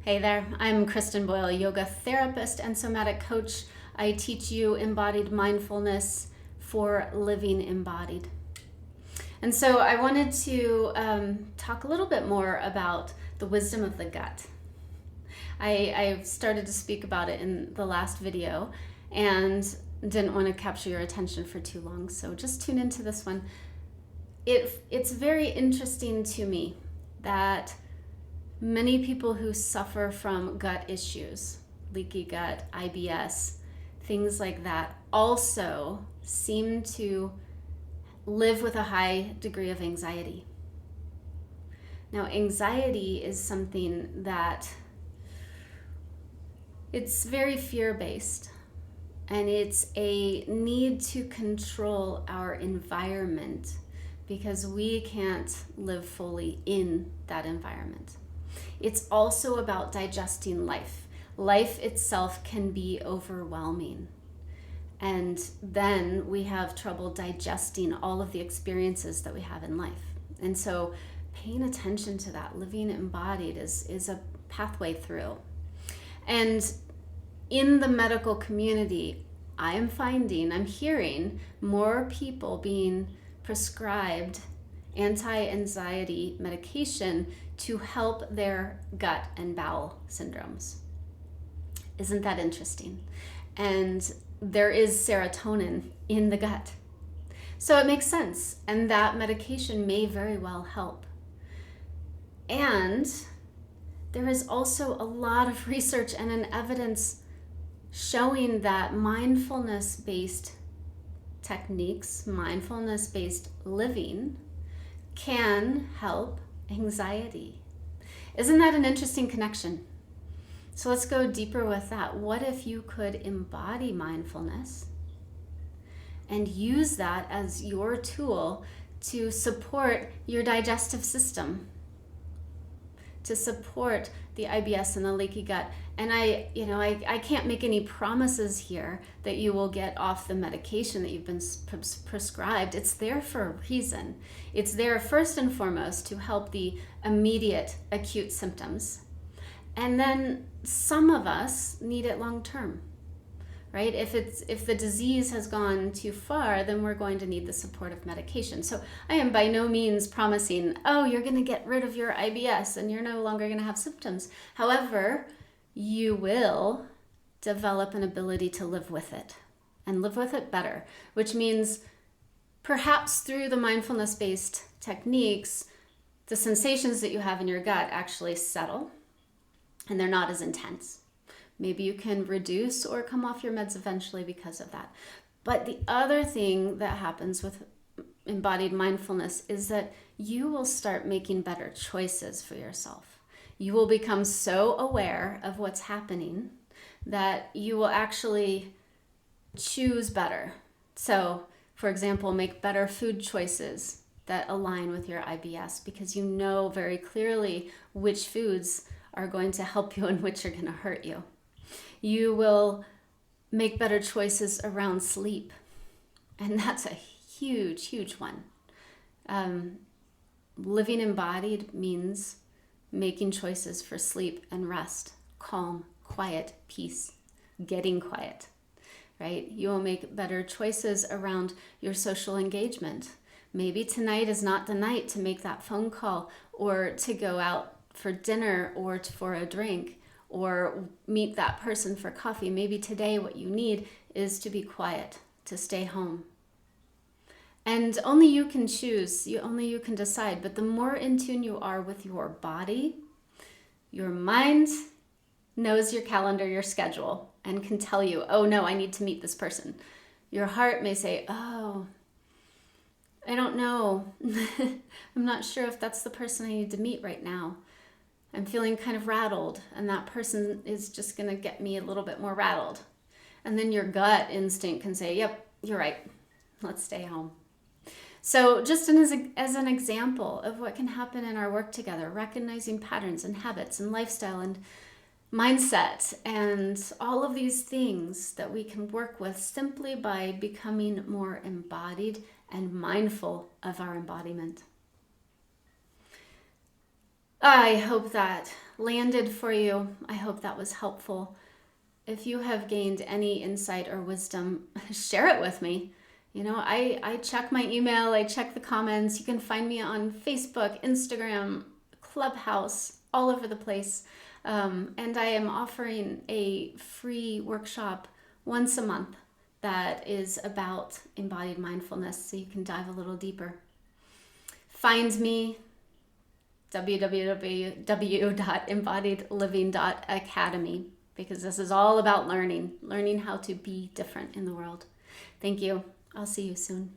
Hey there, I'm Kristen Boyle, yoga therapist and somatic coach. I teach you embodied mindfulness for living embodied. And so I wanted to talk a little bit more about the wisdom of the gut. I started to speak about it in the last video and didn't want to capture your attention for too long, so just tune into this one. It's very interesting to me that many people who suffer from gut issues, leaky gut, IBS, things like that, also seem to live with a high degree of anxiety. Now, anxiety is something that it's very fear-based, and it's a need to control our environment because we can't live fully in that environment. It's also about digesting life. Life itself can be overwhelming. And then we have trouble digesting all of the experiences that we have in life. And so paying attention to that, living embodied, is a pathway through. And in the medical community, I'm hearing more people being prescribed anti-anxiety medication to help their gut and bowel syndromes. Isn't that interesting? And there is serotonin in the gut. So it makes sense, and that medication may very well help. And there is also a lot of research and an evidence showing that mindfulness-based techniques, mindfulness-based living, can help anxiety. Isn't that an interesting connection? So let's go deeper with that. What if you could embody mindfulness and use that as your tool to support your digestive system, to support the IBS and the leaky gut? And I can't make any promises here that you will get off the medication that you've been prescribed. It's there for a reason. It's there first and foremost to help the immediate acute symptoms. And then some of us need it long term, right? If the disease has gone too far, then we're going to need the support of medication. So I am by no means promising, oh, you're going to get rid of your IBS and you're no longer going to have symptoms. However, you will develop an ability to live with it and live with it better, which means perhaps through the mindfulness-based techniques, the sensations that you have in your gut actually settle and they're not as intense. Maybe you can reduce or come off your meds eventually because of that. But the other thing that happens with embodied mindfulness is that you will start making better choices for yourself. You will become so aware of what's happening that you will actually choose better. So, for example, make better food choices that align with your IBS because you know very clearly which foods are going to help you and which are going to hurt you. You will make better choices around sleep. And that's a huge, huge one. Living embodied means making choices for sleep and rest, calm, quiet, peace, getting quiet, right? You will make better choices around your social engagement. Maybe tonight is not the night to make that phone call or to go out for dinner or for a drink or meet that person for coffee. Maybe today what you need is to be quiet, to stay home. And only you can choose, only you can decide. But the more in tune you are with your body, your mind knows your calendar, your schedule, and can tell you, oh no, I need to meet this person. Your heart may say, oh, I don't know. I'm not sure if that's the person I need to meet right now. I'm feeling kind of rattled, and that person is just going to get me a little bit more rattled. And then your gut instinct can say, yep, you're right. Let's stay home. So just as an example of what can happen in our work together, recognizing patterns and habits and lifestyle and mindset and all of these things that we can work with simply by becoming more embodied and mindful of our embodiment. I hope that landed for you. I hope that was helpful. If you have gained any insight or wisdom, share it with me. I check my email, I check the comments. You can find me on Facebook, Instagram, Clubhouse, all over the place. And I am offering a free workshop once a month that is about embodied mindfulness, so you can dive a little deeper. Find me www.embodiedliving.academy, because this is all about learning how to be different in the world. Thank you. I'll see you soon.